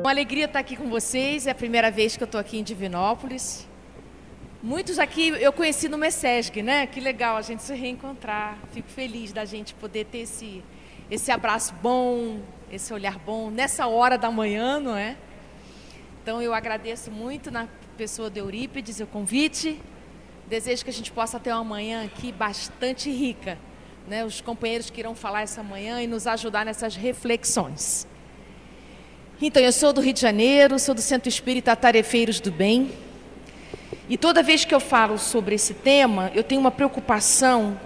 Uma alegria estar aqui com vocês, é a primeira vez que eu estou aqui em Divinópolis. Muitos aqui eu conheci no MESESG, né? Que legal a gente se reencontrar. Fico feliz da gente poder ter esse abraço bom, esse olhar bom, nessa hora da manhã, não é? Então eu agradeço muito na pessoa de Eurípides o convite. Desejo que a gente possa ter uma manhã aqui bastante rica, né? Os companheiros que irão falar essa manhã e nos ajudar nessas reflexões. Então, eu sou do Rio de Janeiro, sou do Centro Espírita Tarefeiros do Bem. E toda vez que eu falo sobre esse tema, eu tenho uma preocupação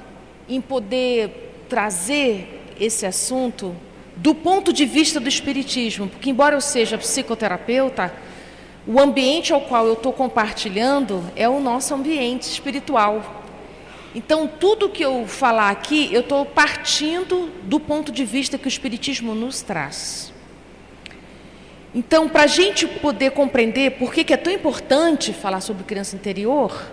em poder trazer esse assunto do ponto de vista do Espiritismo. Porque, embora eu seja psicoterapeuta, o ambiente ao qual eu estou compartilhando é o nosso ambiente espiritual. Então, tudo que eu falar aqui, eu estou partindo do ponto de vista que o Espiritismo nos traz. Então, para a gente poder compreender por que é tão importante falar sobre criança interior,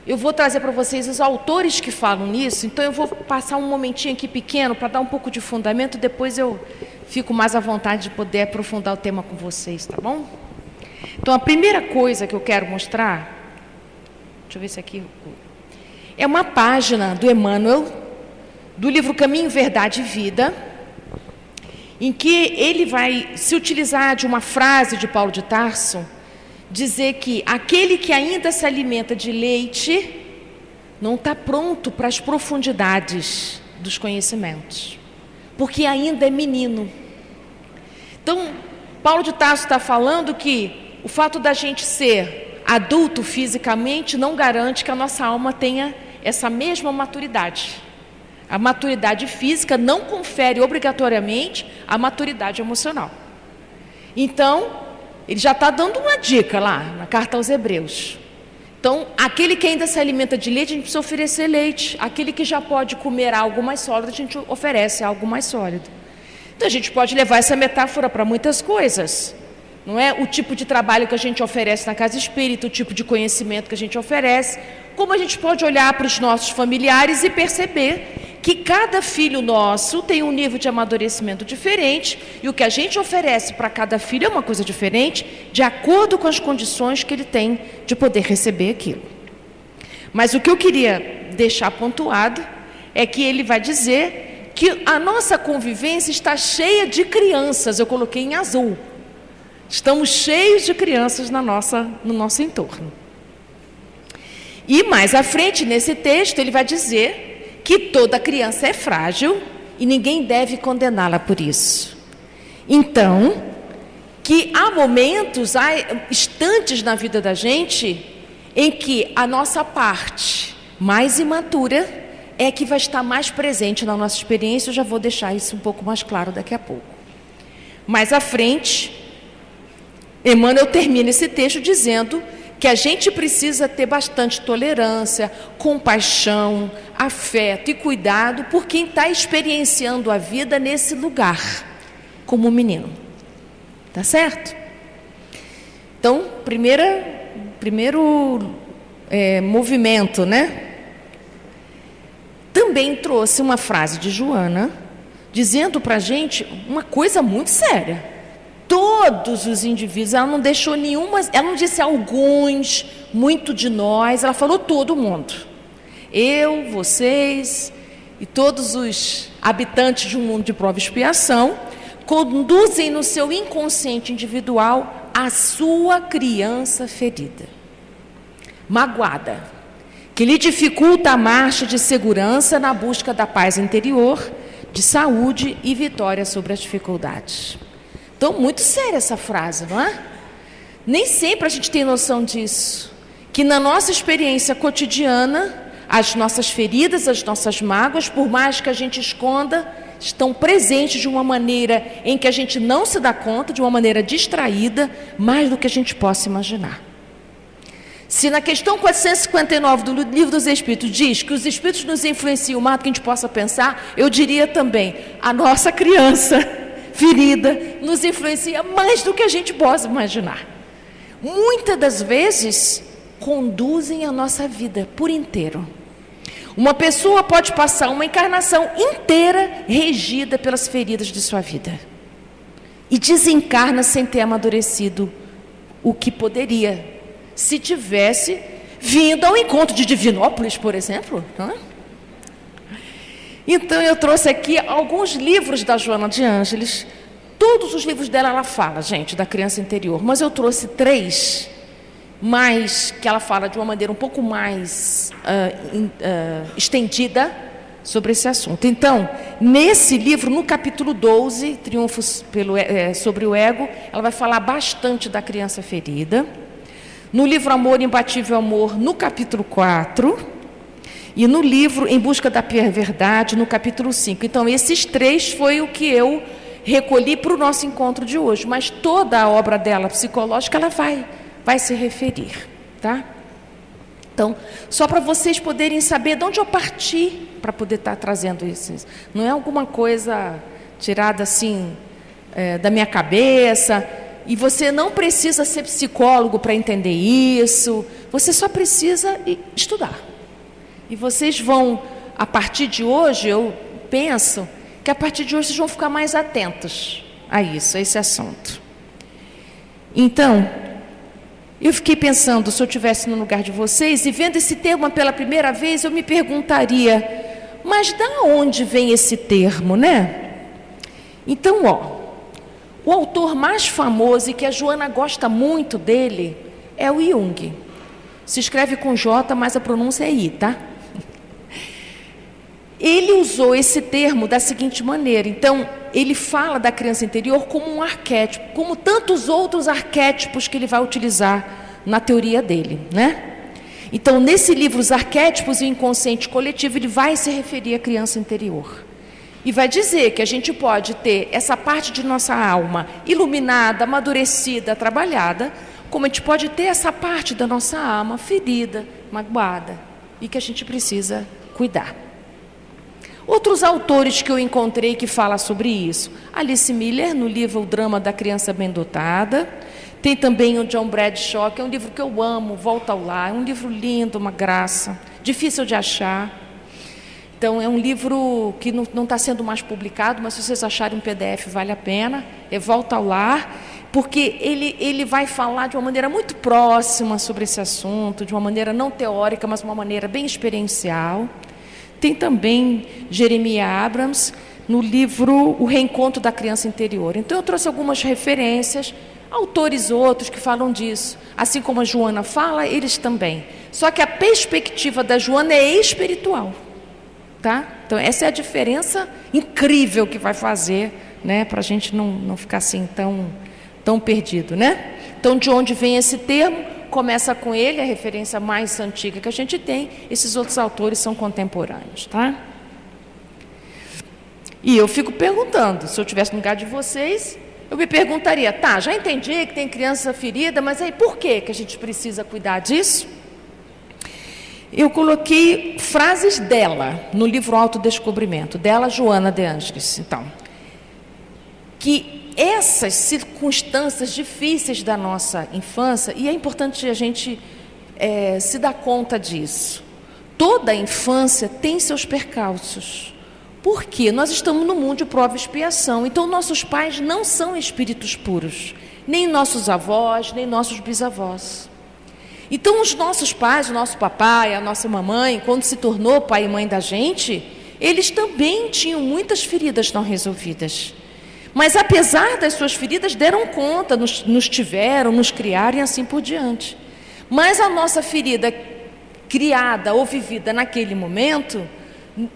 eu vou trazer para vocês os autores que falam nisso. Então, eu vou passar um momentinho aqui pequeno para dar um pouco de fundamento, depois eu fico mais à vontade de poder aprofundar o tema com vocês, tá bom? Então, a primeira coisa que eu quero mostrar, deixa eu ver se aqui, é uma página do Emmanuel, do livro Caminho, Verdade e Vida, em que ele vai se utilizar de uma frase de Paulo de Tarso, dizer que aquele que ainda se alimenta de leite não está pronto para as profundidades dos conhecimentos, porque ainda é menino. Então, Paulo de Tarso está falando que o fato da gente ser adulto fisicamente não garante que a nossa alma tenha essa mesma maturidade. A maturidade física não confere obrigatoriamente a maturidade emocional. Então, ele já está dando uma dica lá, na carta aos Hebreus. Então, aquele que ainda se alimenta de leite, a gente precisa oferecer leite. Aquele que já pode comer algo mais sólido, a gente oferece algo mais sólido. Então, a gente pode levar essa metáfora para muitas coisas. Não é? O tipo de trabalho que a gente oferece na casa espírita, o tipo de conhecimento que a gente oferece, como a gente pode olhar para os nossos familiares e perceber que cada filho nosso tem um nível de amadurecimento diferente e o que a gente oferece para cada filho é uma coisa diferente, de acordo com as condições que ele tem de poder receber aquilo. Mas o que eu queria deixar pontuado é que ele vai dizer que a nossa convivência está cheia de crianças, eu coloquei em azul. Estamos cheios de crianças no nosso entorno. E mais à frente, nesse texto, ele vai dizer que toda criança é frágil e ninguém deve condená-la por isso. Então, que há momentos, há instantes na vida da gente em que a nossa parte mais imatura é que vai estar mais presente na nossa experiência. Eu já vou deixar isso um pouco mais claro daqui a pouco. Mais à frente, Emmanuel termina esse texto dizendo que a gente precisa ter bastante tolerância, compaixão, afeto e cuidado por quem está experienciando a vida nesse lugar, como menino. Tá certo? Então, primeiro movimento, né? Também trouxe uma frase de Joana, dizendo para a gente uma coisa muito séria. Todos os indivíduos, ela não deixou nenhuma, ela não disse alguns, muito de nós, ela falou todo mundo. Eu, vocês e todos os habitantes de um mundo de prova e expiação conduzem no seu inconsciente individual a sua criança ferida, magoada, que lhe dificulta a marcha de segurança na busca da paz interior, de saúde e vitória sobre as dificuldades. Então, muito séria essa frase, não é? Nem sempre a gente tem noção disso. Que na nossa experiência cotidiana, as nossas feridas, as nossas mágoas, por mais que a gente esconda, estão presentes de uma maneira em que a gente não se dá conta, de uma maneira distraída, mais do que a gente possa imaginar. Se na questão 459 do Livro dos Espíritos diz que os Espíritos nos influenciam mais do que a gente possa pensar, eu diria também, a nossa criança ferida nos influencia mais do que a gente possa imaginar. Muitas das vezes conduzem a nossa vida por inteiro. Uma pessoa pode passar uma encarnação inteira regida pelas feridas de sua vida. e desencarna sem ter amadurecido o que poderia, se tivesse vindo ao encontro de Divinópolis, por exemplo, não é? Então eu trouxe aqui alguns livros da Joana de Ângeles. Todos os livros dela ela fala, gente, da criança interior, mas eu trouxe 3, mais que ela fala de uma maneira um pouco mais estendida sobre esse assunto. Então, nesse livro, no capítulo 12, Triunfos sobre o Ego, ela vai falar bastante da criança ferida. No livro Amor, Imbatível Amor, no capítulo 4, e no livro Em Busca da Verdade, no capítulo 5. Então, esses 3 foi o que eu recolhi para o nosso encontro de hoje, mas toda a obra dela psicológica, ela vai se referir, tá? Então, só para vocês poderem saber de onde eu parti para poder estar trazendo isso. Não é alguma coisa tirada assim da minha cabeça, e você não precisa ser psicólogo para entender isso, você só precisa estudar. E vocês vão, a partir de hoje, eu penso que a partir de hoje vocês vão ficar mais atentos a isso, a esse assunto. Então, eu fiquei pensando, se eu estivesse no lugar de vocês e vendo esse termo pela primeira vez, eu me perguntaria, mas da onde vem esse termo, né? Então, o autor mais famoso e que a Joana gosta muito dele é o Jung. Se escreve com J, mas a pronúncia é I, tá? Ele usou esse termo da seguinte maneira. Então, ele fala da criança interior como um arquétipo, como tantos outros arquétipos que ele vai utilizar na teoria dele, né? Então, nesse livro, Os Arquétipos e o Inconsciente Coletivo, ele vai se referir à criança interior. E vai dizer que a gente pode ter essa parte de nossa alma iluminada, amadurecida, trabalhada, como a gente pode ter essa parte da nossa alma ferida, magoada, e que a gente precisa cuidar. Outros autores que eu encontrei que falam sobre isso. Alice Miller, no livro O Drama da Criança Bem Dotada. Tem também o John Bradshaw, que é um livro que eu amo, Volta ao Lar. É um livro lindo, uma graça, difícil de achar. Então, é um livro que não está sendo mais publicado, mas se vocês acharem um PDF, vale a pena. É Volta ao Lar, porque ele vai falar de uma maneira muito próxima sobre esse assunto, de uma maneira não teórica, mas uma maneira bem experiencial. Tem também Jeremiah Abrams, no livro O Reencontro da Criança Interior. Então, eu trouxe algumas referências, autores outros que falam disso. Assim como a Joana fala, eles também. Só que a perspectiva da Joana é espiritual, tá? Então, essa é a diferença incrível que vai fazer, né, para a gente não ficar assim tão perdido, né? Então, de onde vem esse termo? Começa com ele, a referência mais antiga que a gente tem. Esses outros autores são contemporâneos, tá? E eu fico perguntando, se eu estivesse no lugar de vocês, eu me perguntaria, tá, já entendi que tem criança ferida, mas aí por que a gente precisa cuidar disso? Eu coloquei frases dela no livro Autodescobrimento, dela, Joana de Ângeles, então, que essas circunstâncias difíceis da nossa infância, e é importante a gente se dar conta disso, toda a infância tem seus percalços, porque nós estamos no mundo de prova e expiação, então nossos pais não são espíritos puros, nem nossos avós, nem nossos bisavós. Então os nossos pais, o nosso papai, a nossa mamãe, quando se tornou pai e mãe da gente, eles também tinham muitas feridas não resolvidas. Mas apesar das suas feridas, deram conta, nos tiveram, nos criaram e assim por diante. Mas a nossa ferida criada ou vivida naquele momento,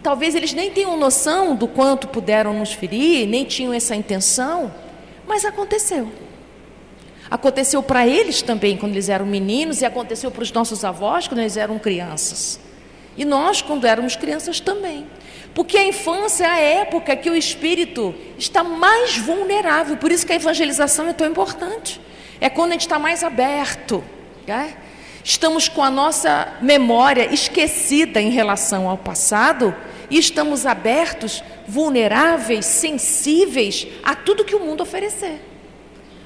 talvez eles nem tenham noção do quanto puderam nos ferir, nem tinham essa intenção, mas aconteceu. Aconteceu para eles também quando eles eram meninos e aconteceu para os nossos avós quando eles eram crianças. E nós, quando éramos crianças, também. Porque a infância é a época que o espírito está mais vulnerável. Por isso que a evangelização é tão importante. É quando a gente está mais aberto, né? Estamos com a nossa memória esquecida em relação ao passado e estamos abertos, vulneráveis, sensíveis a tudo que o mundo oferecer.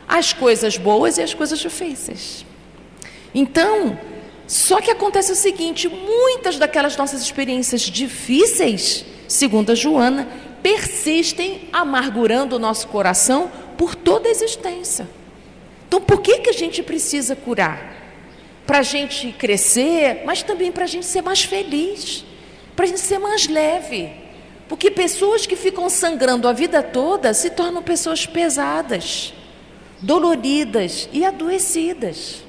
As coisas boas e as coisas difíceis. Então, só que acontece o seguinte, muitas daquelas nossas experiências difíceis, segundo a Joana, persistem amargurando o nosso coração por toda a existência. Então, por que a gente precisa curar? Para a gente crescer, mas também para a gente ser mais feliz, para a gente ser mais leve. Porque pessoas que ficam sangrando a vida toda se tornam pessoas pesadas, doloridas e adoecidas.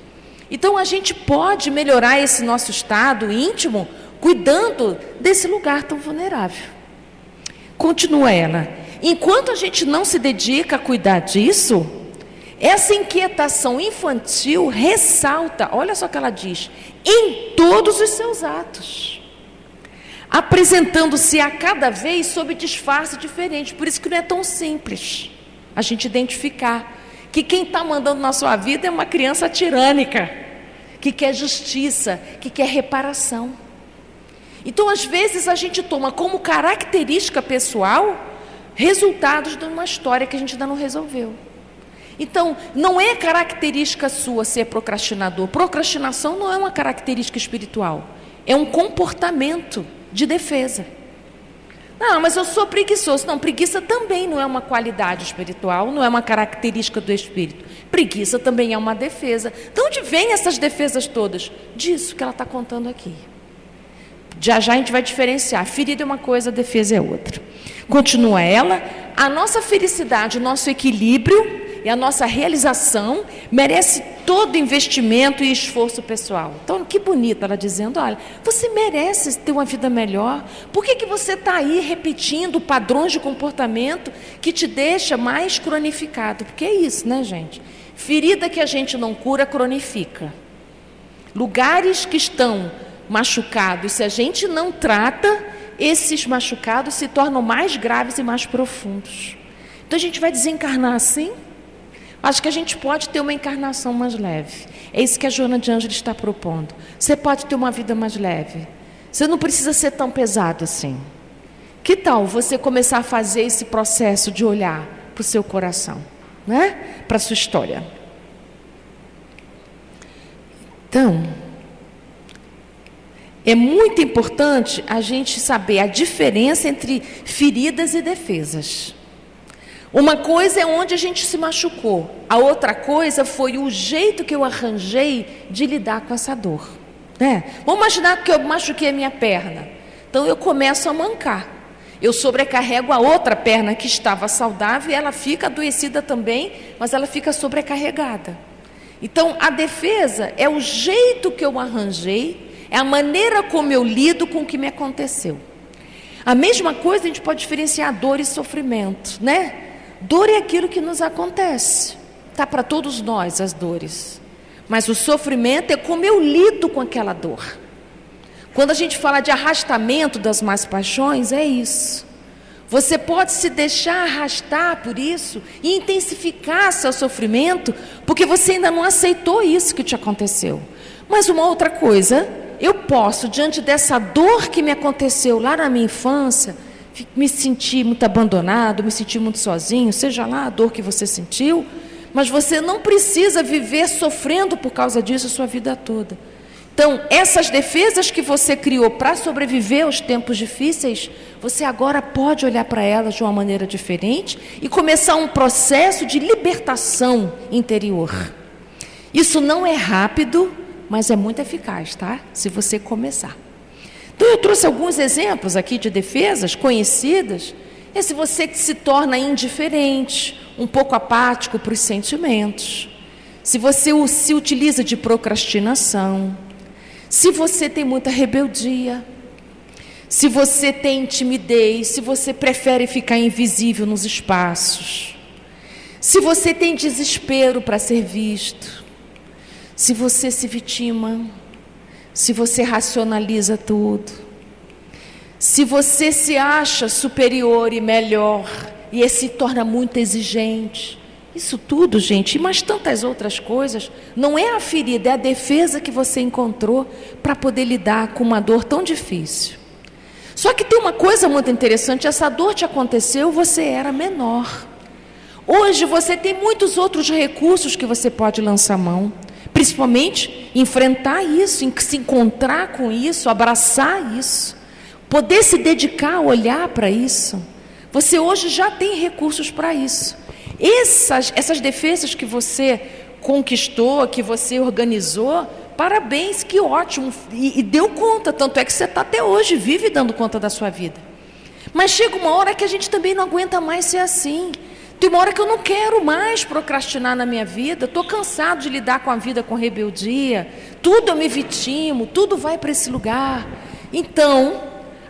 Então, a gente pode melhorar esse nosso estado íntimo cuidando desse lugar tão vulnerável. Continua ela. Enquanto a gente não se dedica a cuidar disso, essa inquietação infantil ressalta, olha só o que ela diz, em todos os seus atos, apresentando-se a cada vez sob disfarce diferente. Por isso que não é tão simples a gente identificar que quem está mandando na sua vida é uma criança tirânica, que quer justiça, que quer reparação. Então, às vezes, a gente toma como característica pessoal resultados de uma história que a gente ainda não resolveu. Então, não é característica sua ser procrastinador. Procrastinação não é uma característica espiritual. É um comportamento de defesa. Não, mas eu sou preguiçoso. Não, preguiça também não é uma qualidade espiritual, não é uma característica do espírito. Preguiça também é uma defesa. De onde vêm essas defesas todas? Disso que ela está contando aqui. Já já a gente vai diferenciar. Ferida é uma coisa, defesa é outra. Continua ela. A nossa felicidade, o nosso equilíbrio e a nossa realização merece todo investimento e esforço pessoal. Então, que bonito ela dizendo, olha, você merece ter uma vida melhor. Por que você está aí repetindo padrões de comportamento que te deixa mais cronificado? Porque é isso, né, gente? Ferida que a gente não cura, cronifica. Lugares que estão machucados, se a gente não trata, esses machucados se tornam mais graves e mais profundos. Então, a gente vai desencarnar assim? Acho que a gente pode ter uma encarnação mais leve. É isso que a Joana de Ângeles está propondo. Você pode ter uma vida mais leve. Você não precisa ser tão pesado assim. Que tal você começar a fazer esse processo de olhar para o seu coração, né? Para a sua história. Então, é muito importante a gente saber a diferença entre feridas e defesas. Uma coisa é onde a gente se machucou, a outra coisa foi o jeito que eu arranjei de lidar com essa dor, né? Vamos imaginar que eu machuquei a minha perna, então eu começo a mancar, eu sobrecarrego a outra perna que estava saudável e ela fica adoecida também, mas ela fica sobrecarregada. Então a defesa é o jeito que eu arranjei, é a maneira como eu lido com o que me aconteceu. A mesma coisa a gente pode diferenciar dor e sofrimento, né? Dor é aquilo que nos acontece. Está para todos nós as dores. Mas o sofrimento é como eu lido com aquela dor. Quando a gente fala de arrastamento das más paixões, é isso. Você pode se deixar arrastar por isso e intensificar seu sofrimento, porque você ainda não aceitou isso que te aconteceu. Mas uma outra coisa, eu posso, diante dessa dor que me aconteceu lá na minha infância, me sentir muito abandonado, me sentir muito sozinho, seja lá a dor que você sentiu, mas você não precisa viver sofrendo por causa disso a sua vida toda. Então, essas defesas que você criou para sobreviver aos tempos difíceis, você agora pode olhar para elas de uma maneira diferente e começar um processo de libertação interior. Isso não é rápido, mas é muito eficaz, tá? Se você começar. Então, eu trouxe alguns exemplos aqui de defesas conhecidas. É se você se torna indiferente, um pouco apático para os sentimentos, se você se utiliza de procrastinação, se você tem muita rebeldia, se você tem timidez, se você prefere ficar invisível nos espaços, se você tem desespero para ser visto, se você se vitima, se você racionaliza tudo, se você se acha superior e melhor e se torna muito exigente, isso tudo, gente, e mais tantas outras coisas, não é a ferida, é a defesa que você encontrou para poder lidar com uma dor tão difícil. Só que tem uma coisa muito interessante, essa dor te aconteceu, você era menor. Hoje você tem muitos outros recursos que você pode lançar mão. Principalmente enfrentar isso, se encontrar com isso, abraçar isso, poder se dedicar a olhar para isso. Você hoje já tem recursos para isso. Essas defesas que você conquistou, que você organizou, parabéns, que ótimo, e deu conta, tanto é que você está até hoje, vive dando conta da sua vida. Mas chega uma hora que a gente também não aguenta mais ser assim. Tem uma hora que eu não quero mais procrastinar na minha vida, estou cansado de lidar com a vida com rebeldia, tudo eu me vitimo, tudo vai para esse lugar. Então,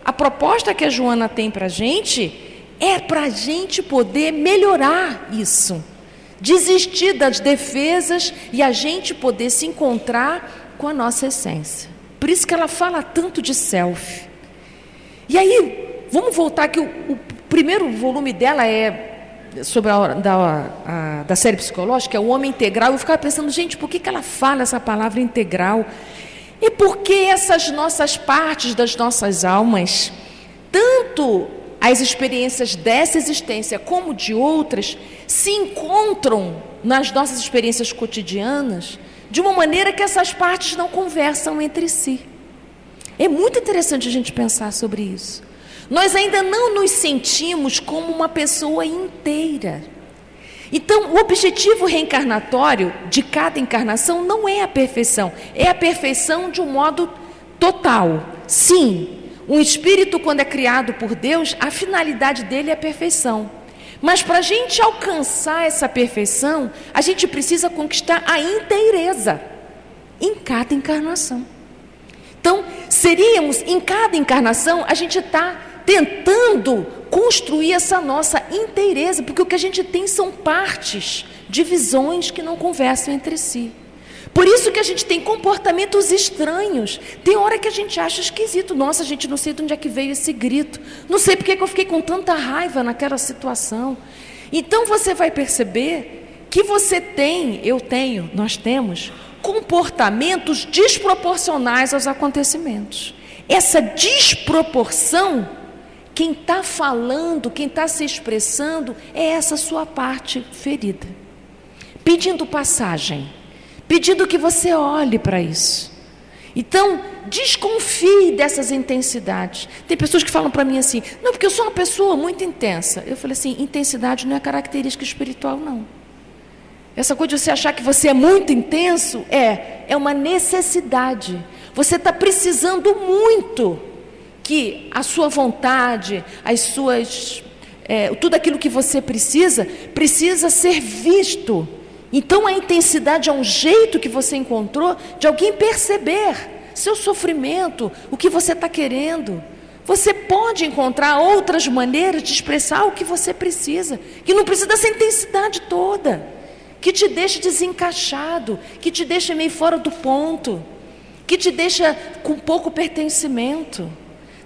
a proposta que a Joana tem para a gente é para a gente poder melhorar isso, desistir das defesas e a gente poder se encontrar com a nossa essência. Por isso que ela fala tanto de self. E aí, vamos voltar que o primeiro volume dela é sobre da série psicológica, é o homem integral. Eu ficava pensando, gente, por que ela fala essa palavra integral? E por que essas nossas partes das nossas almas, tanto as experiências dessa existência como de outras, se encontram nas nossas experiências cotidianas de uma maneira que essas partes não conversam entre si? É muito interessante a gente pensar sobre isso. Nós ainda não nos sentimos como uma pessoa inteira. Então, o objetivo reencarnatório de cada encarnação não é a perfeição, é a perfeição de um modo total. Sim, um espírito, quando é criado por Deus, a finalidade dele é a perfeição. Mas para a gente alcançar essa perfeição, a gente precisa conquistar a inteireza em cada encarnação. Então, em cada encarnação, a gente está tentando construir essa nossa inteireza, porque o que a gente tem são partes, divisões que não conversam entre si. Por isso que a gente tem comportamentos estranhos. Tem hora que a gente acha esquisito. Nossa, gente, não sei de onde é que veio esse grito. Não sei porque que eu fiquei com tanta raiva naquela situação. Então você vai perceber que nós temos comportamentos desproporcionais aos acontecimentos. Essa desproporção, quem está falando, quem está se expressando, é essa sua parte ferida, pedindo passagem, pedindo que você olhe para isso. Então, desconfie dessas intensidades. Tem pessoas que falam para mim assim, não, porque eu sou uma pessoa muito intensa. Eu falei assim, intensidade não é característica espiritual, não. Essa coisa de você achar que você é muito intenso, é uma necessidade. Você está precisando muito que a sua vontade, tudo aquilo que você precisa ser visto. Então a intensidade é um jeito que você encontrou de alguém perceber seu sofrimento, o que você está querendo. Você pode encontrar outras maneiras de expressar o que você precisa, que não precisa dessa intensidade toda, que te deixa desencaixado, que te deixa meio fora do ponto, que te deixa com pouco pertencimento.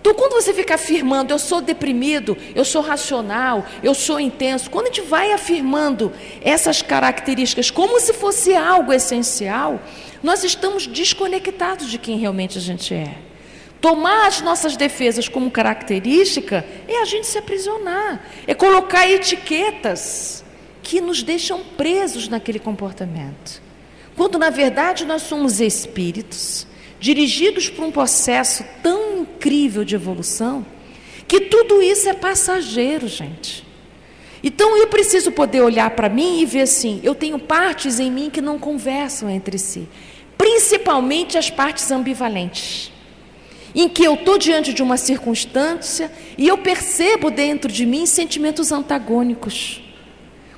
Então, quando você fica afirmando, eu sou deprimido, eu sou racional, eu sou intenso, quando a gente vai afirmando essas características como se fosse algo essencial, nós estamos desconectados de quem realmente a gente é. Tomar as nossas defesas como característica é a gente se aprisionar, é colocar etiquetas que nos deixam presos naquele comportamento. Quando, na verdade, nós somos espíritos dirigidos por um processo tão incrível de evolução, que tudo isso é passageiro, gente. Então eu preciso poder olhar para mim e ver assim, eu tenho partes em mim que não conversam entre si, principalmente as partes ambivalentes, em que eu estou diante de uma circunstância e eu percebo dentro de mim sentimentos antagônicos.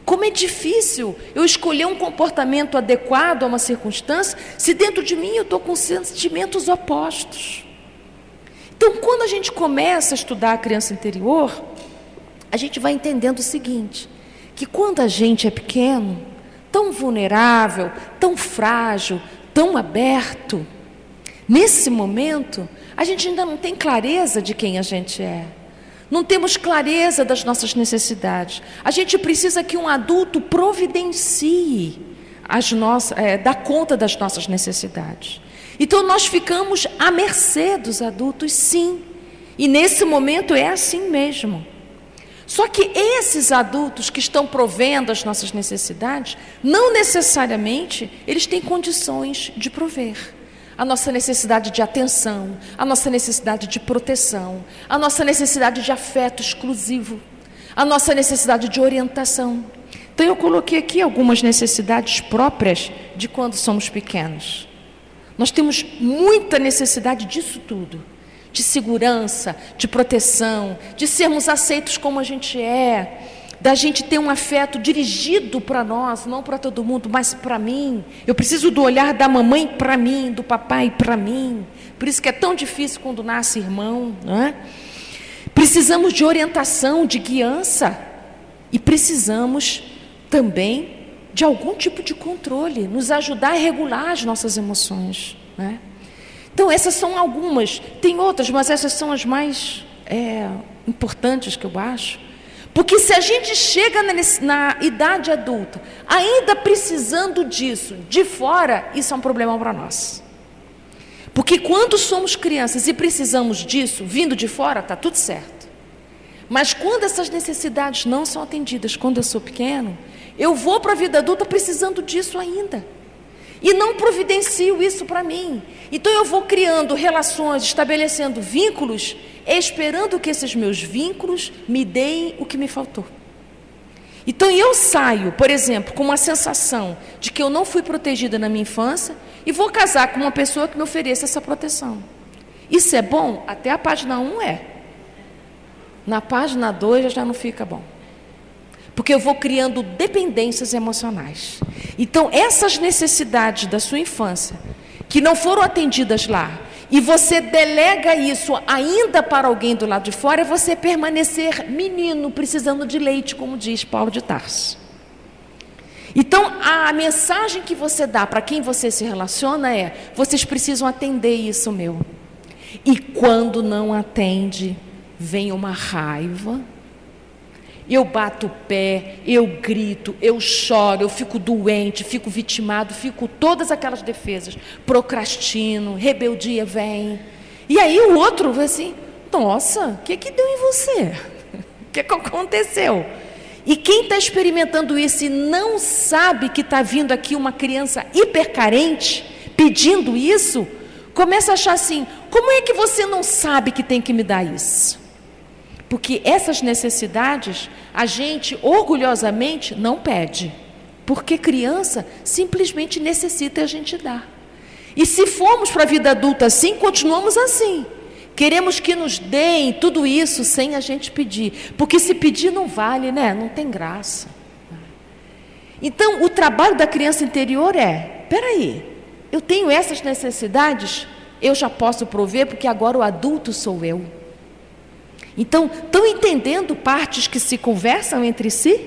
Como é difícil eu escolher um comportamento adequado a uma circunstância, se dentro de mim eu estou com sentimentos opostos. Então, quando a gente começa a estudar a criança interior, a gente vai entendendo o seguinte, que quando a gente é pequeno, tão vulnerável, tão frágil, tão aberto, nesse momento, a gente ainda não tem clareza de quem a gente é. Não temos clareza das nossas necessidades. A gente precisa que um adulto providencie dá conta das nossas necessidades. Então nós ficamos à mercê dos adultos, sim. E nesse momento é assim mesmo. Só que esses adultos que estão provendo as nossas necessidades, não necessariamente eles têm condições de prover. A nossa necessidade de atenção, a nossa necessidade de proteção, a nossa necessidade de afeto exclusivo, a nossa necessidade de orientação. Então eu coloquei aqui algumas necessidades próprias de quando somos pequenos. Nós temos muita necessidade disso tudo. De segurança, de proteção, de sermos aceitos como a gente é, da gente ter um afeto dirigido para nós, não para todo mundo, mas para mim. Eu preciso do olhar da mamãe para mim, do papai para mim. Por isso que é tão difícil quando nasce irmão, não é? Precisamos de orientação, de guiança. E precisamos também de algum tipo de controle, nos ajudar a regular as nossas emoções, né? Então essas são algumas, tem outras, mas essas são as mais importantes que eu acho. Porque se a gente chega na idade adulta, ainda precisando disso, de fora, isso é um problema para nós. Porque quando somos crianças e precisamos disso, vindo de fora, está tudo certo. Mas quando essas necessidades não são atendidas, quando eu sou pequeno, eu vou para a vida adulta precisando disso ainda. E não providencio isso para mim. Então eu vou criando relações, estabelecendo vínculos, esperando que esses meus vínculos me deem o que me faltou. Então eu saio, por exemplo, com uma sensação de que eu não fui protegida na minha infância e vou casar com uma pessoa que me ofereça essa proteção. Isso é bom? Até a página 1 é. Na página 2 já não fica bom. Porque eu vou criando dependências emocionais. Então, essas necessidades da sua infância, que não foram atendidas lá, e você delega isso ainda para alguém do lado de fora, é você permanecer menino, precisando de leite, como diz Paulo de Tarso. Então, a mensagem que você dá para quem você se relaciona é: vocês precisam atender isso meu. E quando não atende, vem uma raiva. Eu bato o pé, eu grito, eu choro, eu fico doente, fico vitimado, fico todas aquelas defesas, procrastino, rebeldia vem. E aí o outro vê assim: nossa, o que deu em você? O que aconteceu? E quem está experimentando isso e não sabe que está vindo aqui uma criança hipercarente, pedindo isso, começa a achar assim: como é que você não sabe que tem que me dar isso? Porque essas necessidades a gente orgulhosamente não pede, porque criança simplesmente necessita e a gente dá. E se formos para a vida adulta assim, continuamos assim. Queremos que nos deem tudo isso sem a gente pedir, porque se pedir não vale, né? Não tem graça. Então o trabalho da criança interior é: espera aí, eu tenho essas necessidades, eu já posso prover, porque agora o adulto sou eu. Então, estão entendendo partes que se conversam entre si?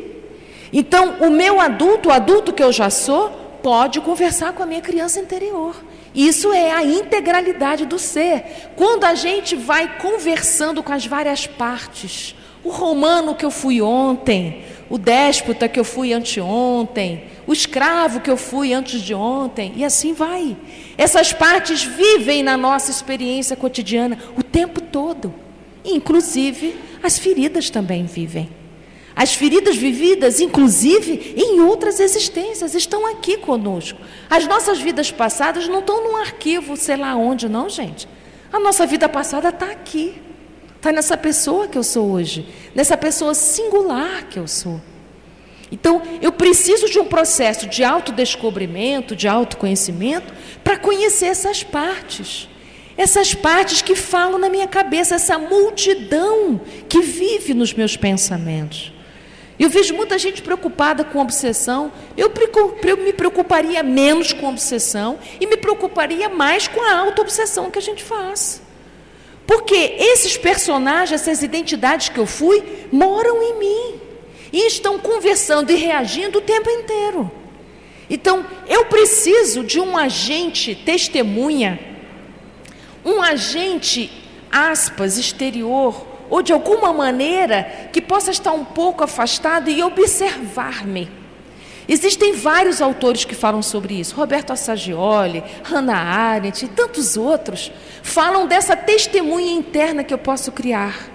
Então, o meu adulto, o adulto que eu já sou, pode conversar com a minha criança interior. Isso é a integralidade do ser. Quando a gente vai conversando com as várias partes, o romano que eu fui ontem, o déspota que eu fui anteontem, o escravo que eu fui antes de ontem, e assim vai. Essas partes vivem na nossa experiência cotidiana o tempo todo. Inclusive, as feridas também vivem. As feridas vividas, inclusive, em outras existências, estão aqui conosco. As nossas vidas passadas não estão num arquivo, sei lá onde, não, gente. A nossa vida passada está aqui. Está nessa pessoa que eu sou hoje. Nessa pessoa singular que eu sou. Então, eu preciso de um processo de autodescobrimento, de autoconhecimento, para conhecer essas partes. Essas partes que falam na minha cabeça, essa multidão que vive nos meus pensamentos. Eu vejo muita gente preocupada com obsessão. Eu me preocuparia menos com obsessão e me preocuparia mais com a auto-obsessão que a gente faz. Porque esses personagens, essas identidades que eu fui, moram em mim. E estão conversando e reagindo o tempo inteiro. Então, eu preciso de um agente testemunha, um agente, aspas, exterior, ou de alguma maneira que possa estar um pouco afastado e observar-me. Existem vários autores que falam sobre isso. Roberto Assagioli, Hannah Arendt e tantos outros falam dessa testemunha interna que eu posso criar.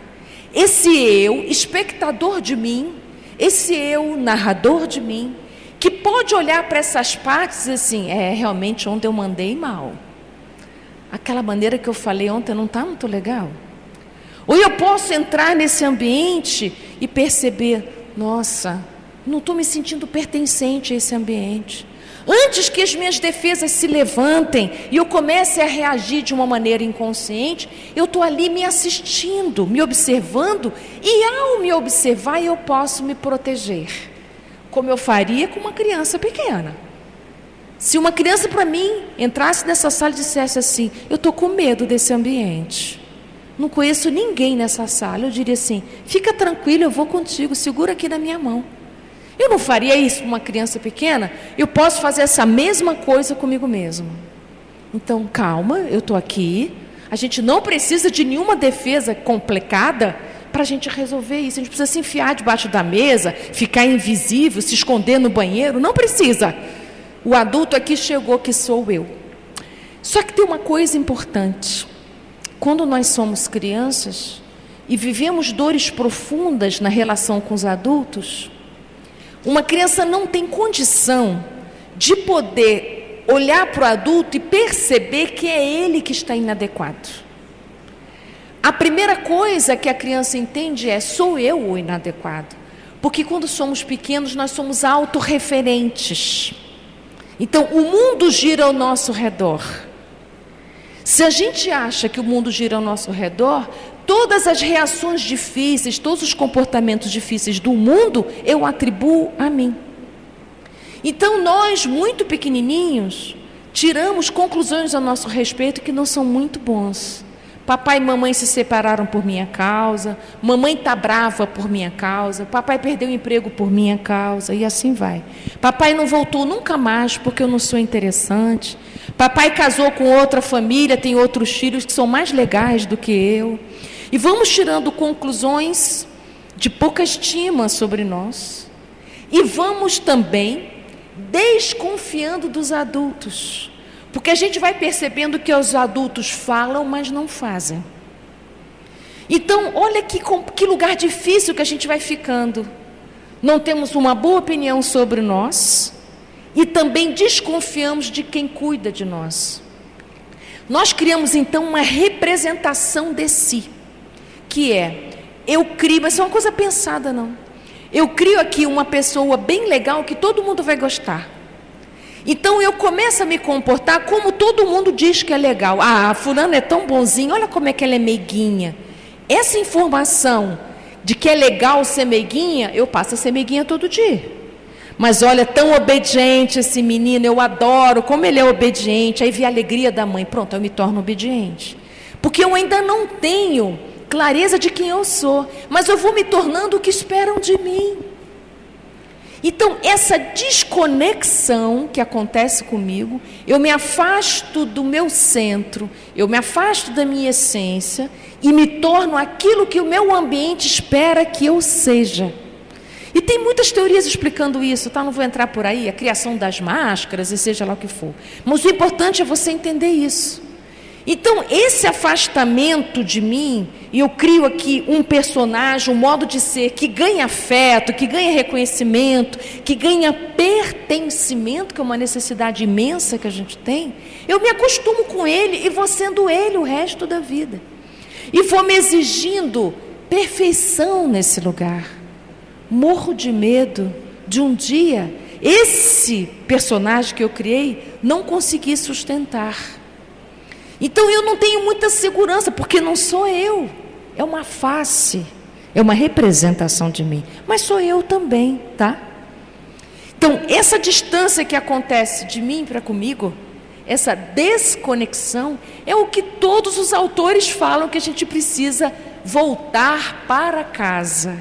Esse eu, espectador de mim, esse eu, narrador de mim, que pode olhar para essas partes e assim: realmente ontem eu mandei mal. Aquela maneira que eu falei ontem não está muito legal. Ou eu posso entrar nesse ambiente e perceber: nossa, Não estou me sentindo pertencente a esse ambiente. Antes que as minhas defesas se levantem e eu comece a reagir de uma maneira inconsciente, eu estou ali me assistindo, me observando, e ao me observar eu posso me proteger, como eu faria com uma criança pequena. Se uma criança para mim entrasse nessa sala e dissesse assim: eu estou com medo desse ambiente, não conheço ninguém nessa sala, eu diria assim: fica tranquilo, eu vou contigo, segura aqui na minha mão. Eu não faria isso com uma criança pequena? Eu posso fazer essa mesma coisa comigo mesmo. Então, calma, eu estou aqui. A gente não precisa de nenhuma defesa complicada para a gente resolver isso. A gente precisa se enfiar debaixo da mesa, ficar invisível, se esconder no banheiro. Não precisa. O adulto aqui chegou, que sou eu. Só que tem uma coisa importante. Quando nós somos crianças e vivemos dores profundas na relação com os adultos, uma criança não tem condição de poder olhar para o adulto e perceber que é ele que está inadequado. A primeira coisa que a criança entende é: sou eu o inadequado. Porque quando somos pequenos, nós somos autorreferentes. Então, o mundo gira ao nosso redor. Se a gente acha que o mundo gira ao nosso redor, todas as reações difíceis, todos os comportamentos difíceis do mundo, eu atribuo a mim. Então nós, muito pequenininhos, tiramos conclusões a nosso respeito que não são muito bons. Papai e mamãe se separaram por minha causa, mamãe está brava por minha causa, papai perdeu o emprego por minha causa, e assim vai. Papai não voltou nunca mais porque eu não sou interessante. Papai casou com outra família, tem outros filhos que são mais legais do que eu. E vamos tirando conclusões de pouca estima sobre nós. E vamos também desconfiando dos adultos. Porque a gente vai percebendo que os adultos falam, mas não fazem. Então, olha que lugar difícil que a gente vai ficando. Não temos uma boa opinião sobre nós e também desconfiamos de quem cuida de nós. Nós criamos então uma representação de si, que é: eu crio, mas isso é uma coisa pensada, não. Eu crio aqui uma pessoa bem legal que todo mundo vai gostar. Então eu começo a me comportar como todo mundo diz que é legal. Ah, fulano é tão bonzinho, olha como é que ela é meiguinha. Essa informação de que é legal ser meiguinha, eu passo a ser meiguinha todo dia. Mas olha, tão obediente esse menino, eu adoro como ele é obediente. Aí vê a alegria da mãe, pronto, eu me torno obediente. Porque eu ainda não tenho clareza de quem eu sou, mas eu vou me tornando o que esperam de mim. Então, essa desconexão que acontece comigo, eu me afasto do meu centro, eu me afasto da minha essência e me torno aquilo que o meu ambiente espera que eu seja. E tem muitas teorias explicando isso, tá? Não vou entrar por aí, a criação das máscaras e seja lá o que for. Mas o importante é você entender isso. Então, esse afastamento de mim, e eu crio aqui um personagem, um modo de ser que ganha afeto, que ganha reconhecimento, que ganha pertencimento, que é uma necessidade imensa que a gente tem, eu me acostumo com ele e vou sendo ele o resto da vida. E vou me exigindo perfeição nesse lugar. Morro de medo de um dia esse personagem que eu criei não conseguir sustentar. Então eu não tenho muita segurança, porque não sou eu, é uma face, é uma representação de mim, mas sou eu também, tá? Então essa distância que acontece de mim para comigo, essa desconexão, é o que todos os autores falam que a gente precisa voltar para casa,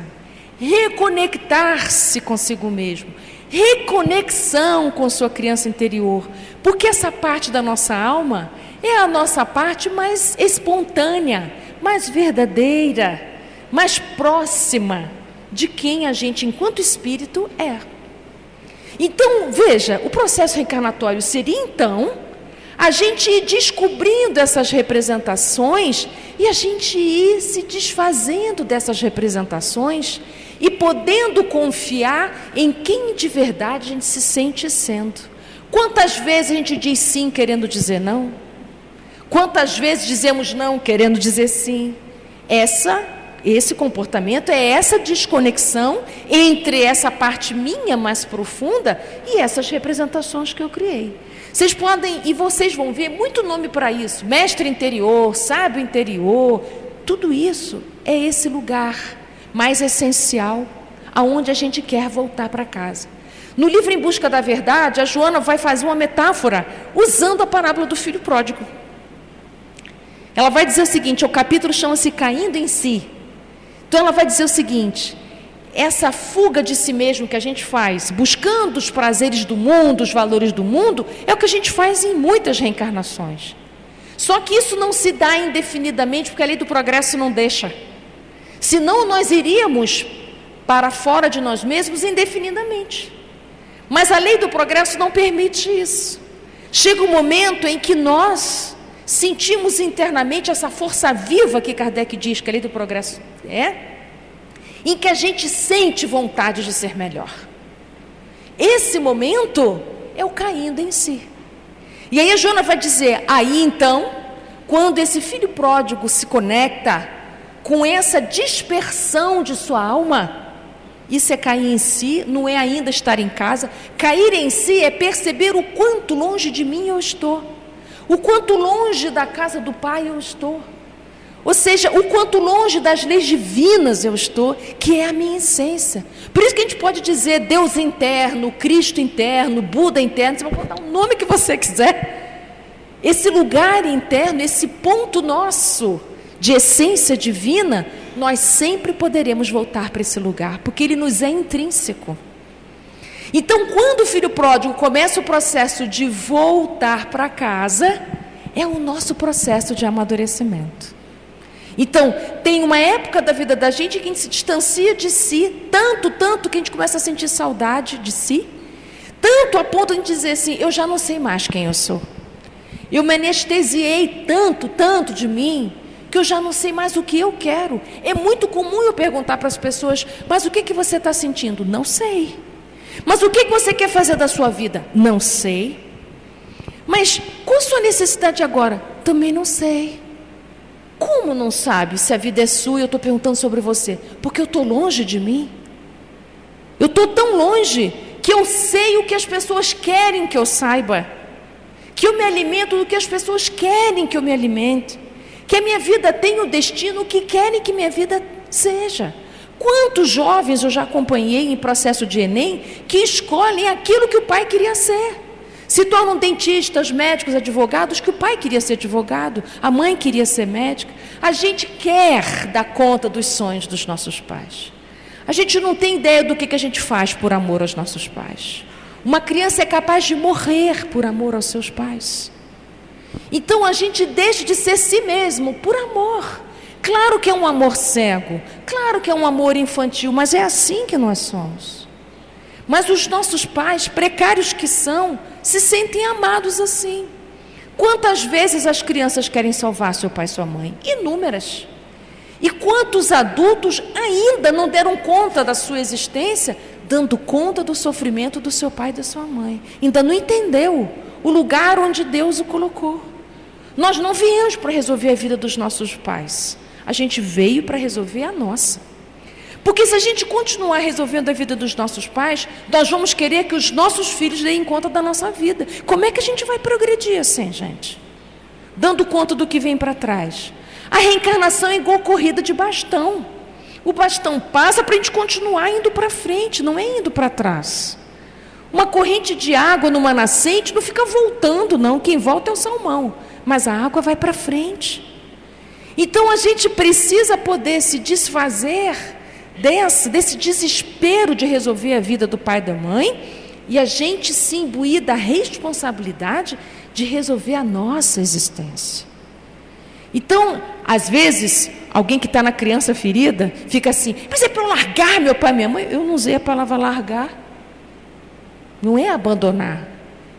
reconectar-se consigo mesmo, reconexão com sua criança interior, porque essa parte da nossa alma é a nossa parte mais espontânea, mais verdadeira, mais próxima de quem a gente, enquanto espírito, é. Então, veja, o processo reencarnatório seria, então, a gente ir descobrindo essas representações e a gente ir se desfazendo dessas representações e podendo confiar em quem de verdade a gente se sente sendo. Quantas vezes a gente diz sim querendo dizer não? Quantas vezes dizemos não querendo dizer sim? Essa esse comportamento é essa desconexão entre essa parte minha mais profunda e essas representações que eu criei. Vocês podem, e vocês vão ver muito nome para isso, mestre interior, sábio interior, tudo isso é esse lugar mais essencial, aonde a gente quer voltar para casa. No livro Em Busca da Verdade, a Joana vai fazer uma metáfora usando a parábola do filho pródigo. Ela vai dizer o seguinte, o capítulo chama-se Caindo em Si. Então ela vai dizer o seguinte, essa fuga de si mesmo que a gente faz, buscando os prazeres do mundo, os valores do mundo, é o que a gente faz em muitas reencarnações. Só que isso não se dá indefinidamente, porque a lei do progresso não deixa. Senão nós iríamos para fora de nós mesmos indefinidamente. Mas a lei do progresso não permite isso. Chega um momento em que nós sentimos internamente essa força viva que Kardec diz que a lei do progresso é, em que a gente sente vontade de ser melhor. Esse momento é o caindo em si. E aí a Joana vai dizer, aí então, quando esse filho pródigo se conecta com essa dispersão de sua alma, isso é cair em si, não é ainda estar em casa. Cair em si é perceber o quanto longe de mim eu estou, o quanto longe da casa do Pai eu estou, ou seja, o quanto longe das leis divinas eu estou, que é a minha essência. Por isso que a gente pode dizer Deus interno, Cristo interno, Buda interno, você pode dar o nome que você quiser. Esse lugar interno, esse ponto nosso de essência divina, nós sempre poderemos voltar para esse lugar, porque ele nos é intrínseco. Então, quando o filho pródigo começa o processo de voltar para casa, é o nosso processo de amadurecimento. Então, tem uma época da vida da gente que a gente se distancia de si, tanto que a gente começa a sentir saudade de si, tanto a ponto de dizer assim, eu já não sei mais quem eu sou. Eu me anestesiei tanto de mim, que eu já não sei mais o que eu quero. É muito comum eu perguntar para as pessoas, mas o que você está sentindo? Não sei. Mas o que você quer fazer da sua vida? Não sei. Mas qual a sua necessidade agora? Também não sei. Como não sabe se a vida é sua e eu estou perguntando sobre você? Porque eu estou longe de mim. Eu estou tão longe que eu sei o que as pessoas querem que eu saiba, que eu me alimento do que as pessoas querem que eu me alimente, que a minha vida tem o destino que querem que minha vida seja. Quantos jovens eu já acompanhei em processo de Enem que escolhem aquilo que o pai queria ser, se tornam dentistas, médicos, advogados, que o pai queria ser advogado, a mãe queria ser médica. A gente quer dar conta dos sonhos dos nossos pais. A gente não tem ideia do que a gente faz por amor aos nossos pais. Uma criança é capaz de morrer por amor aos seus pais. Então a gente deixa de ser si mesmo por amor. Claro que é um amor cego, claro que é um amor infantil, mas é assim que nós somos. Mas os nossos pais, precários que são, se sentem amados assim. Quantas vezes as crianças querem salvar seu pai e sua mãe? Inúmeras. E quantos adultos ainda não deram conta da sua existência, dando conta do sofrimento do seu pai e da sua mãe? Ainda não entendeu o lugar onde Deus o colocou. Nós não viemos para resolver a vida dos nossos pais. A gente veio para resolver a nossa. Porque se a gente continuar resolvendo a vida dos nossos pais, nós vamos querer que os nossos filhos deem conta da nossa vida. Como é que a gente vai progredir assim, gente? Dando conta do que vem para trás. A reencarnação é igual corrida de bastão. O bastão passa para a gente continuar indo para frente, não é indo para trás. Uma corrente de água numa nascente não fica voltando, não. Quem volta é o salmão. Mas a água vai para frente. Então a gente precisa poder se desfazer desse desespero de resolver a vida do pai e da mãe, e a gente se imbuir da responsabilidade de resolver a nossa existência. Então, às vezes, alguém que está na criança ferida, fica assim, mas é para eu largar meu pai e minha mãe? Eu não usei a palavra largar. Não é abandonar.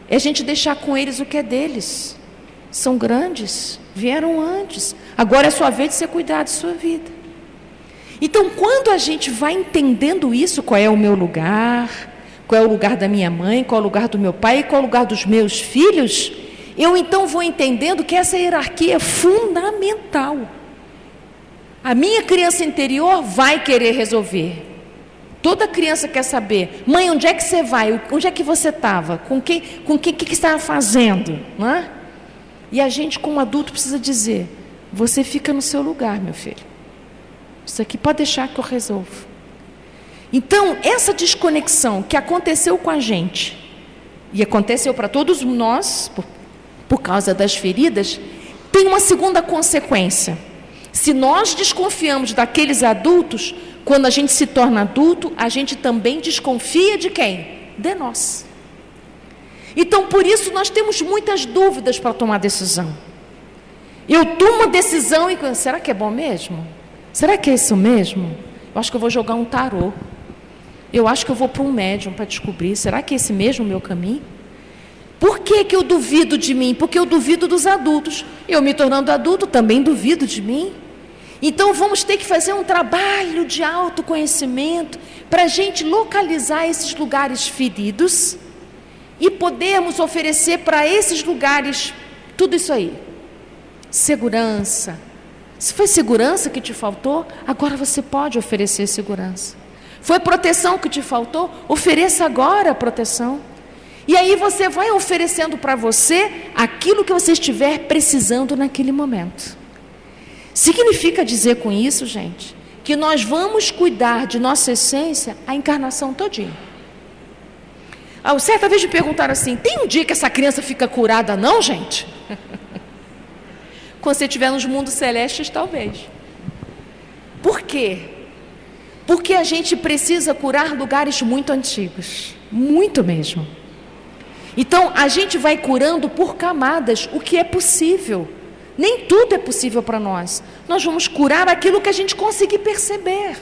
É a gente deixar com eles o que é deles. São grandes, vieram antes. Agora é sua vez de você cuidar de sua vida. Então, quando a gente vai entendendo isso, qual é o meu lugar, qual é o lugar da minha mãe, qual é o lugar do meu pai, qual é o lugar dos meus filhos, eu então vou entendendo que essa hierarquia é fundamental. A minha criança interior vai querer resolver. Toda criança quer saber: mãe, onde é que você vai? Onde é que você estava? Com quem que você estava fazendo? Não é? E a gente, como adulto, precisa dizer: você fica no seu lugar, meu filho. Isso aqui pode deixar que eu resolvo. Então, essa desconexão que aconteceu com a gente, e aconteceu para todos nós, por causa das feridas, tem uma segunda consequência. Se nós desconfiamos daqueles adultos, quando a gente se torna adulto, a gente também desconfia de quem? De nós. Então, por isso, nós temos muitas dúvidas para tomar decisão. Eu tomo decisão e... será que é bom mesmo? Será que é isso mesmo? Eu acho que eu vou jogar um tarô. Eu acho que eu vou para um médium para descobrir. Será que é esse mesmo o meu caminho? Por que que eu duvido de mim? Porque eu duvido dos adultos. Eu, me tornando adulto, também duvido de mim. Então, vamos ter que fazer um trabalho de autoconhecimento para a gente localizar esses lugares feridos e podermos oferecer para esses lugares tudo isso aí. Segurança. Se foi segurança que te faltou, agora você pode oferecer segurança. Foi proteção que te faltou, ofereça agora a proteção. E aí você vai oferecendo para você aquilo que você estiver precisando naquele momento. Significa dizer com isso, gente, que nós vamos cuidar de nossa essência a encarnação todinha. Certa vez me perguntaram assim: tem um dia que essa criança fica curada não, gente? Quando você estiver nos mundos celestes, talvez. Por quê? Porque a gente precisa curar lugares muito antigos. Muito mesmo. Então, a gente vai curando por camadas o que é possível. Nem tudo é possível para nós. Nós vamos curar aquilo que a gente conseguir perceber.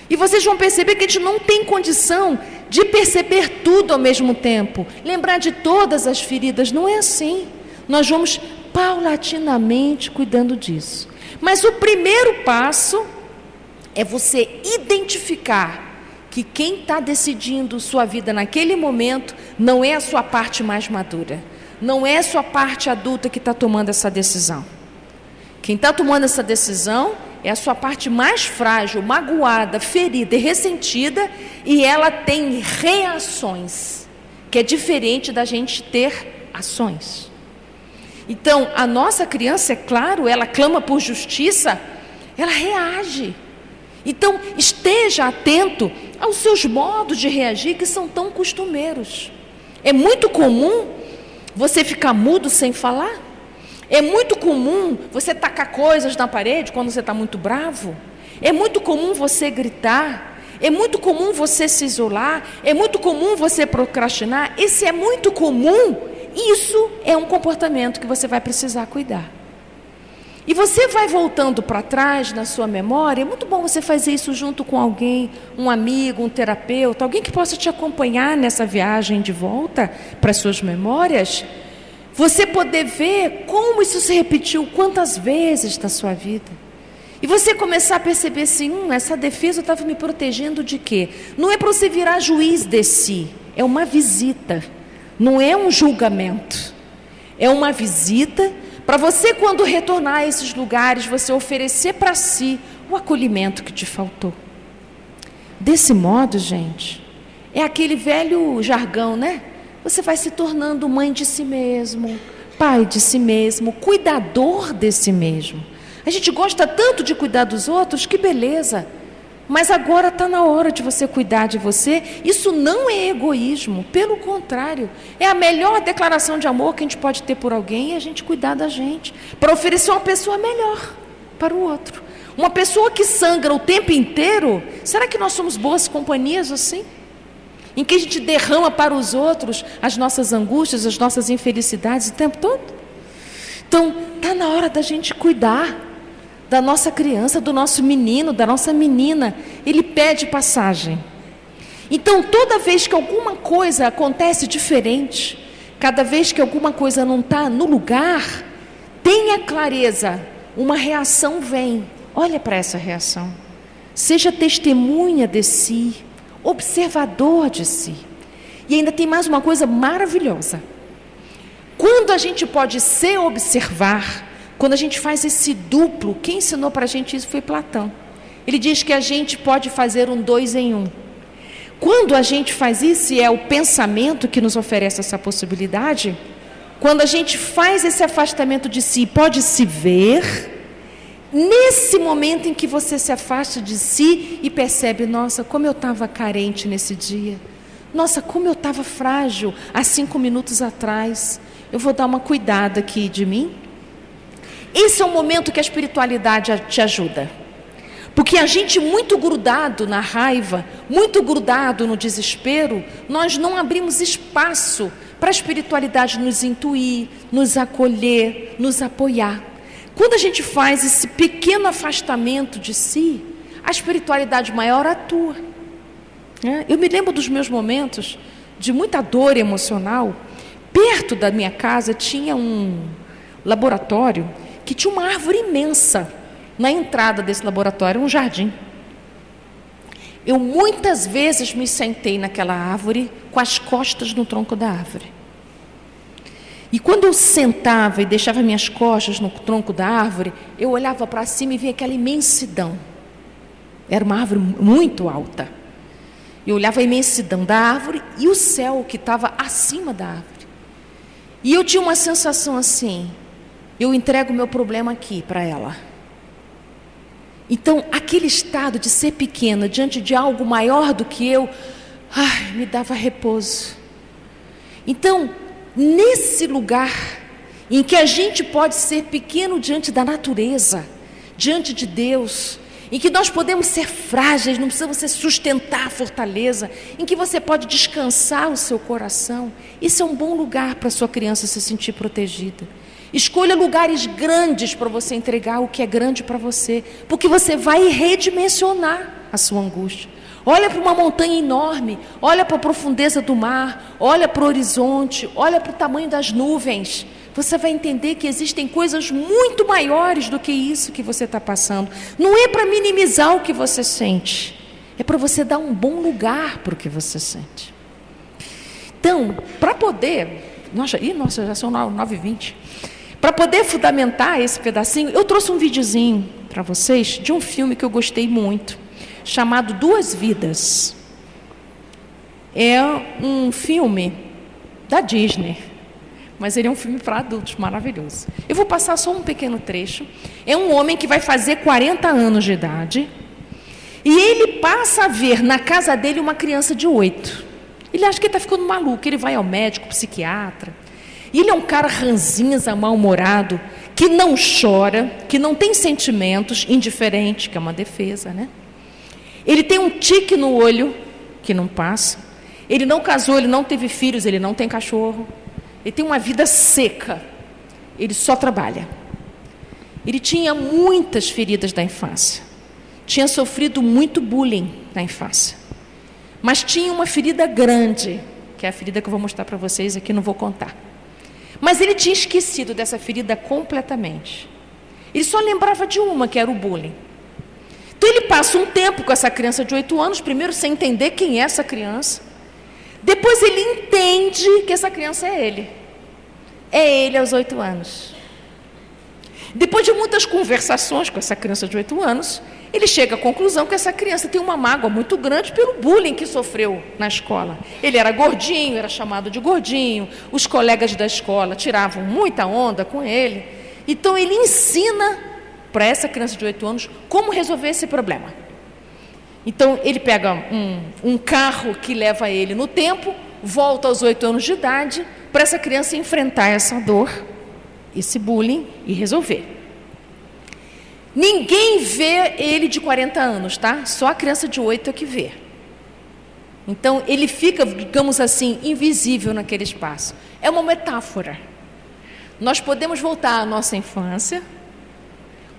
E vocês vão perceber que a gente não tem condição de perceber tudo ao mesmo tempo. Lembrar de todas as feridas, não é assim. Nós vamos paulatinamente cuidando disso. Mas o primeiro passo é você identificar que quem está decidindo sua vida naquele momento não é a sua parte mais madura. Não é a sua parte adulta que está tomando essa decisão. Quem está tomando essa decisão é a sua parte mais frágil, magoada, ferida e ressentida, e ela tem reações, que é diferente da gente ter ações. Então, a nossa criança, é claro, ela clama por justiça, ela reage. Então, esteja atento aos seus modos de reagir que são tão costumeiros. É muito comum você ficar mudo sem falar. É muito comum você tacar coisas na parede quando você está muito bravo. É muito comum você gritar. É muito comum você se isolar. É muito comum você procrastinar. Esse é muito comum. Isso é um comportamento que você vai precisar cuidar. E você vai voltando para trás na sua memória. É muito bom você fazer isso junto com alguém, um amigo, um terapeuta, alguém que possa te acompanhar nessa viagem de volta para as suas memórias. Você poder ver como isso se repetiu, quantas vezes na sua vida. E você começar a perceber assim, essa defesa estava me protegendo de quê? Não é para você virar juiz de si, é uma visita, não é um julgamento. É uma visita para você, quando retornar a esses lugares, você oferecer para si o acolhimento que te faltou. Desse modo, gente, é aquele velho jargão, né? Você vai se tornando mãe de si mesmo, pai de si mesmo, cuidador de si mesmo. A gente gosta tanto de cuidar dos outros, que beleza. Mas agora está na hora de você cuidar de você. Isso não é egoísmo, pelo contrário. É a melhor declaração de amor que a gente pode ter por alguém, é a gente cuidar da gente, para oferecer uma pessoa melhor para o outro. Uma pessoa que sangra o tempo inteiro, será que nós somos boas companhias assim? Em que a gente derrama para os outros as nossas angústias, as nossas infelicidades o tempo todo? Então, está na hora da gente cuidar da nossa criança, do nosso menino, da nossa menina. Ele pede passagem. Então, toda vez que alguma coisa acontece diferente, cada vez que alguma coisa não está no lugar, tenha clareza, uma reação vem. Olha para essa reação. Seja testemunha de si, observador de si. E ainda tem mais uma coisa maravilhosa. Quando a gente pode se observar, quando a gente faz esse duplo, quem ensinou para a gente isso foi Platão. Ele diz que a gente pode fazer um 2 em 1. Quando a gente faz isso, e é o pensamento que nos oferece essa possibilidade, quando a gente faz esse afastamento de si, pode se ver, nesse momento em que você se afasta de si e percebe, nossa, como eu estava carente nesse dia, nossa, como eu estava frágil há 5 minutos atrás, eu vou dar uma cuidada aqui de mim. Esse é o momento que a espiritualidade te ajuda. Porque a gente muito grudado na raiva, muito grudado no desespero, nós não abrimos espaço para a espiritualidade nos intuir, nos acolher, nos apoiar. Quando a gente faz esse pequeno afastamento de si, a espiritualidade maior atua. Eu me lembro dos meus momentos de muita dor emocional. Perto da minha casa tinha um laboratório que tinha uma árvore imensa. Na entrada desse laboratório, um jardim. Eu muitas vezes me sentei naquela árvore com as costas no tronco da árvore. E quando eu sentava e deixava minhas costas no tronco da árvore, eu olhava para cima e via aquela imensidão. Era uma árvore muito alta. Eu olhava a imensidão da árvore e o céu que estava acima da árvore. E eu tinha uma sensação assim, eu entrego o meu problema aqui para ela. Então, aquele estado de ser pequena diante de algo maior do que eu, me dava repouso. Então, nesse lugar em que a gente pode ser pequeno diante da natureza, diante de Deus, em que nós podemos ser frágeis, não precisa você sustentar a fortaleza, em que você pode descansar o seu coração, isso é um bom lugar para a sua criança se sentir protegida. Escolha lugares grandes para você entregar o que é grande para você, porque você vai redimensionar a sua angústia. Olha para uma montanha enorme, olha para a profundeza do mar, olha para o horizonte, olha para o tamanho das nuvens. Você vai entender que existem coisas muito maiores do que isso que você está passando. Não é para minimizar o que você sente, é para você dar um bom lugar para o que você sente. Então, para poder... Nossa, já são 9h20. Para poder fundamentar esse pedacinho, eu trouxe um videozinho para vocês de um filme que eu gostei muito, chamado Duas Vidas. É um filme da Disney, mas ele é um filme para adultos, maravilhoso. Eu vou passar só um pequeno trecho. É um homem que vai fazer 40 anos de idade, e ele passa a ver na casa dele uma criança de 8. Ele acha que ele está ficando maluco, ele vai ao médico, psiquiatra. E ele é um cara ranzinza, mal-humorado, que não chora, que não tem sentimentos, indiferente, que é uma defesa, né? Ele tem um tique no olho, que não passa. Ele não casou, ele não teve filhos, ele não tem cachorro. Ele tem uma vida seca. Ele só trabalha. Ele tinha muitas feridas da infância. Tinha sofrido muito bullying na infância. Mas tinha uma ferida grande, que é a ferida que eu vou mostrar para vocês aqui, não vou contar. Mas ele tinha esquecido dessa ferida completamente. Ele só lembrava de uma, que era o bullying. Então ele passa um tempo com essa criança de 8 anos, primeiro sem entender quem é essa criança. Depois ele entende que essa criança é ele. É ele aos 8 anos. Depois de muitas conversações com essa criança de 8 anos, ele chega à conclusão que essa criança tem uma mágoa muito grande pelo bullying que sofreu na escola. Ele era gordinho, era chamado de gordinho, os colegas da escola tiravam muita onda com ele. Então ele ensina para essa criança de 8 anos como resolver esse problema. Então ele pega um carro que leva ele no tempo, volta aos 8 anos de idade, para essa criança enfrentar essa dor, esse bullying e resolver. Ninguém vê ele de 40 anos, tá? Só a criança de 8 é que vê. Então, ele fica, digamos assim, invisível naquele espaço. É uma metáfora. Nós podemos voltar à nossa infância,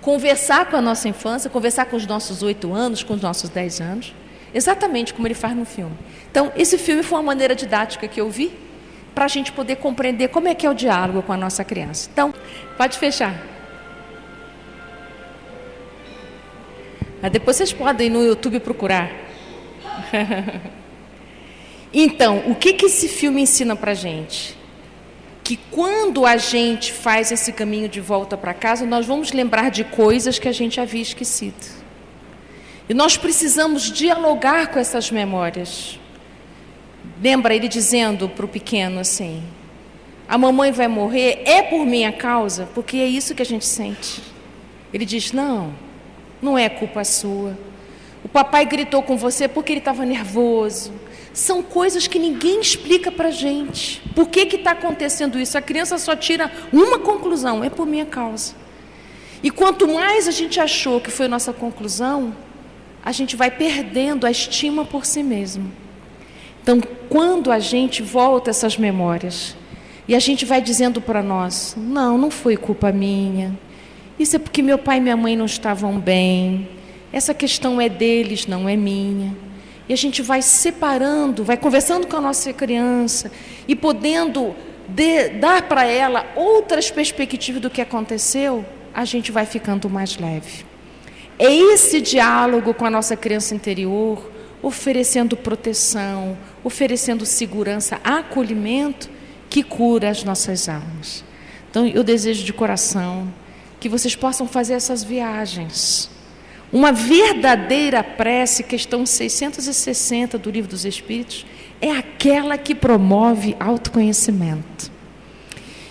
conversar com a nossa infância, conversar com os nossos 8 anos, com os nossos 10 anos, exatamente como ele faz no filme. Então, esse filme foi uma maneira didática que eu vi, para a gente poder compreender como é que é o diálogo com a nossa criança. Então, pode fechar. Mas depois vocês podem ir no YouTube procurar. Então, o que esse filme ensina para a gente? que quando a gente faz esse caminho de volta para casa, nós vamos lembrar de coisas que a gente havia esquecido. E nós precisamos dialogar com essas memórias. Lembra ele dizendo para o pequeno assim: a mamãe vai morrer, é por minha causa, porque é isso que a gente sente. Ele diz: não é culpa sua. O papai gritou com você porque ele estava nervoso. São coisas que ninguém explica para a gente. Por que está acontecendo isso? A criança só tira uma conclusão: é por minha causa. E quanto mais a gente achou que foi nossa conclusão, a gente vai perdendo a estima por si mesmo. Então, quando a gente volta essas memórias e a gente vai dizendo para nós: não foi culpa minha, isso é porque meu pai e minha mãe não estavam bem, essa questão é deles, não é minha. E a gente vai separando, vai conversando com a nossa criança e podendo dar para ela outras perspectivas do que aconteceu, a gente vai ficando mais leve. É esse diálogo com a nossa criança interior, oferecendo proteção, oferecendo segurança, acolhimento, que cura as nossas almas. Então, eu desejo de coração que vocês possam fazer essas viagens. Uma verdadeira prece, questão 660 do Livro dos Espíritos, é aquela que promove autoconhecimento.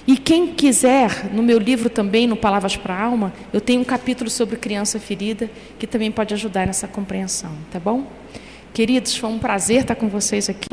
E quem quiser, no meu livro também, no Palavras para a Alma, eu tenho um capítulo sobre criança ferida, que também pode ajudar nessa compreensão, tá bom? Queridos, foi um prazer estar com vocês aqui.